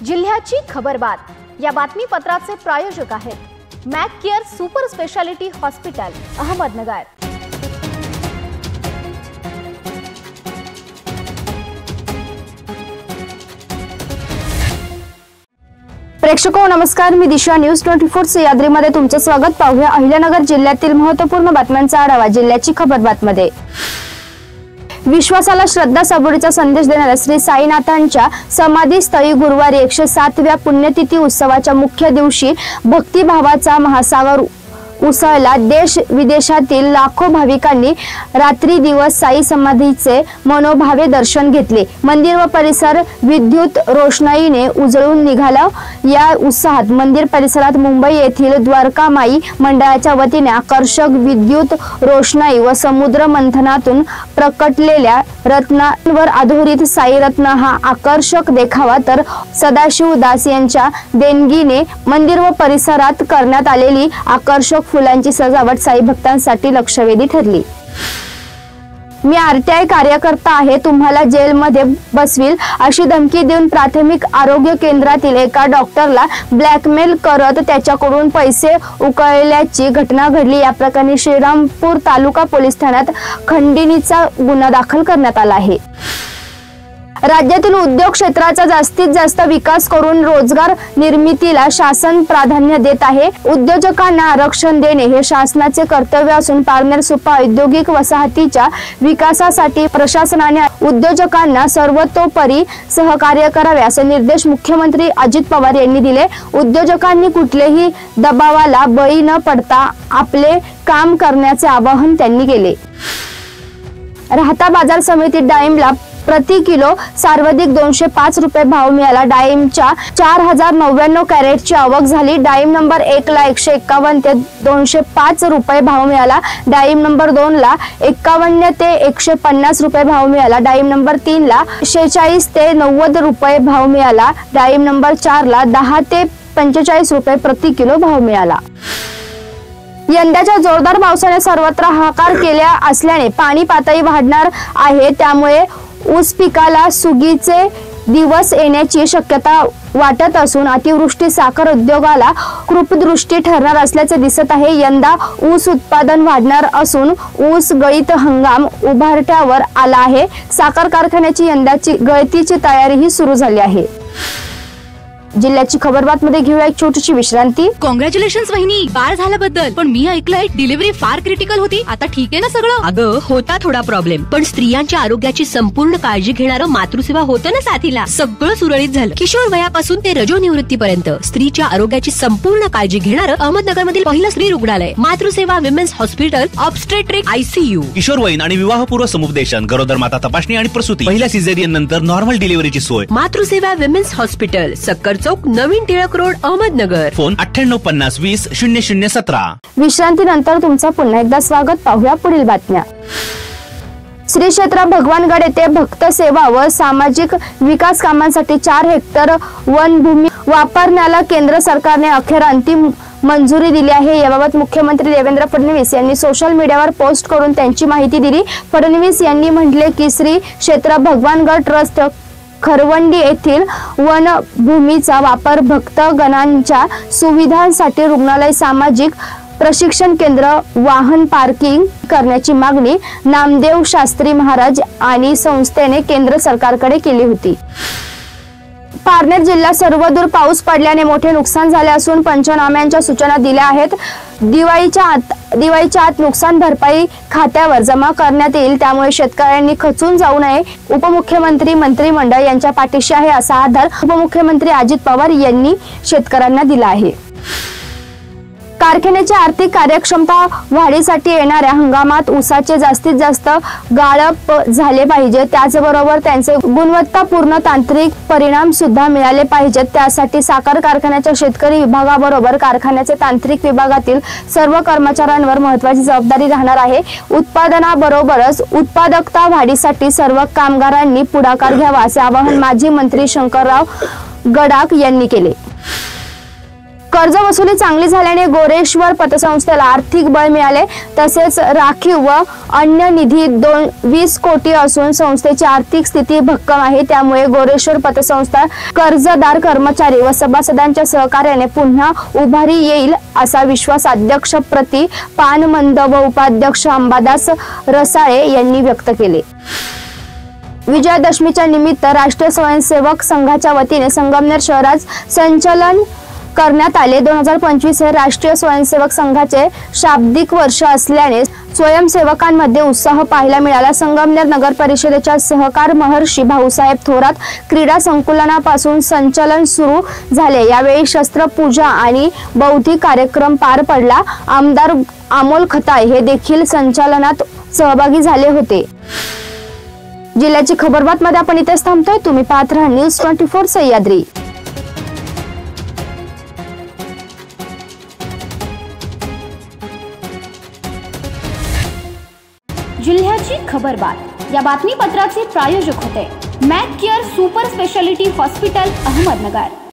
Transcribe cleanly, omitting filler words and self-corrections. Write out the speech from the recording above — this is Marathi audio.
जिल्ह्याची खबरबात या बातमीपत्राचे प्रायोजक आहेत Mac Care super speciality hospital Ahmednagar. प्रेक्षको नमस्कार, मी दिशा न्यूज 24 सह्याद्रीमध्ये तुमचे स्वागत। पाहूया अहिल्यानगर जिल्ह्यातील महत्त्वपूर्ण बातम्यांचा आढावा जिल्ह्याची खबरबातमध्ये। विश्वासाला श्रद्धा सबुरीचा संदेश देणाऱ्या श्री साईनाथांच्या समाधीस्थळी गुरुवारी 107व्या पुण्यतिथी उत्सवाच्या मुख्य दिवशी भक्तिभावाचा महासागर उसळला। देश विदेशातील लाखो भाविकांनी रात्री दिवस साई समाधीचे मनोभावे दर्शन घेतले। मंदिर व परिसर विद्युत रोषणाईने उजळून निघाला। या उत्साहात मंदिर परिसरात मुंबई येथील द्वारकामाई मंडळाच्या वतीने आकर्षक विद्युत रोषणाई व समुद्र मंथनातून प्रकटलेल्या रत्नांवर आधारित साई रत्न हा आकर्षक देखावा तर सदाशिव दास यांच्या देणगीने मंदिर व परिसरात करण्यात आलेली आकर्षक फुलांची सजावट साई भक्तांसाठी लक्षवेधी ठरली। मी आरटीआय कार्यकर्ता आहे, तुम्हाला जेलमध्ये बसविल अशी धमकी देऊन प्राथमिक आरोग्य केंद्रातील एका डॉक्टरला ब्लॅकमेल करत त्याच्याकडून पैसे उकळल्याची घटना घडली। या प्रकरणी श्रीरामपूर तालुका पोलीस ठाण्यात खंडणीचा गुन्हा दाखल करण्यात आला आहे। राज्यातील उद्योग क्षेत्राचा जास्तीत जास्त विकास करून रोजगार निर्मितीला शासन प्राधान्य देत आहे। उद्योजकांना आरक्षण देणे हे शासनाचे कर्तव्य असून पारनेर सुपा औद्योगिक वसाहतीच्या विकासासाठी प्रशासनाने उद्योजकांना सर्वतोपरी सहकार्य करावे असे निर्देश मुख्यमंत्री अजित पवार यांनी दिले। उद्योजकांनी कुठलेही दबावाला बळी न पडता आपले काम करण्याचे आवाहन त्यांनी केले। राहता बाजार समितीत डाळिंबला प्रति किलो सर्वाधिक 205 रुपये भाव मिळाला। डाळिंबच्या 4099 कॅरेटची आवक झाली। डाळिंब नंबर 1 ला 151 ते 205 रुपये भाव मिळाला। डाळिंब नंबर 2 ला 51 ते 150 रुपये भाव मिळाला। डाळिंब नंबर 3 ला 46 ते 90 रुपये भाव मिळाला। डाळिंब नंबर 4 ला 10 ते 45 रुपये प्रति किलो भाव मिळाला। यंदाच्या जोरदार पावसाने सर्वत्र हाहाकार केला असल्याने पाणी पातळी वाढणार आहे। त्यामुळे ऊस पिकाला सुगीचे दिवस येण्याची शक्यता वाटत असून अतिवृष्टी साखर उद्योगाला कृपदृष्टी ठरणार असल्याचे दिसत आहे। यंदा ऊस उत्पादन वाढणार असून ऊस गळीत हंगाम उभारठ्यावर आला आहे। साखर कारखान्याची यंदाची गळतीची तयारीही सुरू झाली आहे। जिल्ह्याची खबरबात मध्ये घेऊया एक छोटीशी विश्रांती। कॉंग्रॅच्युलेशन्स वहिनी, बाळ झाल्याबद्दल। पण मी ऐकलंय डिलिव्हरी फार क्रिटिकल होती, आता ठीक आहे ना सगळं? अगं होता थोडा प्रॉब्लेम, पण स्त्रियांच्या आरोग्याची संपूर्ण काळजी घेणारं मातृसेवा होतं ना साथीला। सगळं सुरळीत झालं। किशोर वयापासून ते रजो निवृत्तीपर्यंत स्त्रीच्या आरोग्याची संपूर्ण काळजी घेणारं अहमदनगर मधील पहिलं स्त्री रुग्णालय Matruseva women's hospital obstetric ICU। किशोरवयीन आणि विवाहपूर्व समुपदेशन, गरोदर माता तपासणी आणि प्रसूती, पहिल्या सिझेरियन नंतर नॉर्मल डिलिव्हरीची सोय। मातृसेवा विमेन्स हॉस्पिटल, सक्कर चौक, नवीन टिळक रोड, अहमदनगर। फोन 9850200017। विश्रांतीनंतर तुमचं पुन्हा एकदा स्वागत। पाहूया पुढील बातम्या। श्री क्षेत्र भगवानगड येथे भक्त सेवा व सामाजिक विकास कामांसाठी 4 हेक्टर वनभूमी वापरण्याला केंद्र सरकारने अखेर अंतिम मंजुरी दिली आहे। याबाबत मुख्यमंत्री देवेंद्र फडणवीस यांनी सोशल मीडियावर पोस्ट करून त्यांची माहिती दिली। फडणवीस यांनी म्हटले की श्री क्षेत्र भगवानगड ट्रस्ट खरवंडी येथील वनभूमीचा वापर भक्तगणांच्या सुविधांसाठी रुग्णालय, सामाजिक प्रशिक्षण केंद्र, वाहन पार्किंग करण्याची मागणी नामदेव शास्त्री महाराज आणि संस्थेने केंद्र सरकारकडे केली होती। पारनेर जिल्ह्यात सर्वदूर पाऊस पडल्याने मोठे नुकसान झाले असून पंचनाम्यांच्या सूचना दिल्या आहेत। दिवाळीच्या आत नुकसान भरपाई खात्यावर जमा करण्यात येईल, त्यामुळे शेतकऱ्यांनी खचून जाऊ नये। उपमुख्यमंत्री मंत्रिमंडळ यांच्या पाठीशी आहे असा आधार उपमुख्यमंत्री अजित पवार यांनी शेतकऱ्यांना दिला आहे। कारखान्याची आर्थिक कार्यक्षमता वाढीसाठी येणाऱ्या हंगामात ऊसाचे जास्तीत जास्त गाळप झाले पाहिजे, त्याचबरोबर त्यांचे गुणवत्तापूर्ण तांत्रिक परिणाम सुद्धा मिळाले पाहिजेत। त्यासाठी साखर कारखान्याच्या शेतकरी विभागाबरोबर कारखान्याचे तांत्रिक विभागातील सर्व कर्मचाऱ्यांवर महत्त्वाची जबाबदारी राहणार आहे। उत्पादनाबरोबरच उत्पादकता वाढीसाठी सर्व कामगारांनी पुढाकार घ्यावा असे आवाहन माजी मंत्री शंकरराव गडाख यांनी केले। कर्ज वसुली चांगली झाल्याने गोरेश्वर पतसंस्थेला आर्थिक बळ मिळाले. तसेच राखीव व अन्य निधी 20 कोटी असून संस्थेची आर्थिक स्थिती भक्कम आहे. त्यामुळे गोरेश्वर पतसंस्था कर्जदार, कर्मचारी व सभासदांच्या सहकार्याने पुन्हा उभारी येईल असा विश्वास अध्यक्ष प्रति पानमंद व उपाध्यक्ष अंबादास रसाळे यांनी व्यक्त केले. विजयादशमीच्या निमित्त राष्ट्रीय स्वयंसेवक संघाच्या वतीने संगमनेर शहरात संचलन करण्यात आले. 2025 हे राष्ट्रीय स्वयंसेवक संघाचे शाब्दिक वर्ष असल्याने स्वयंसेवकांमध्ये उत्साह पाहायला मिळाला. संगमनेर नगर परिषदेच्या सहकार महर्षी भाऊसाहेब थोरात क्रीडा संकुलनापासून संचलन सुरू झाले. यावेळी शस्त्रपूजा आणि बौद्धिक कार्यक्रम पार पडला. आमदार अमोल खताळ हे देखील संचलनात सहभागी झाले होते. जिल्ह्याची खबरबात मध्ये आपण इथेच थांबतोय. तुम्ही पाहत राहा न्यूज 24 सह्याद्री. जिल्ह्याची खबरबात या बातमीपत्राचे प्रायोजक होते Mac Care super speciality hospital Ahmednagar.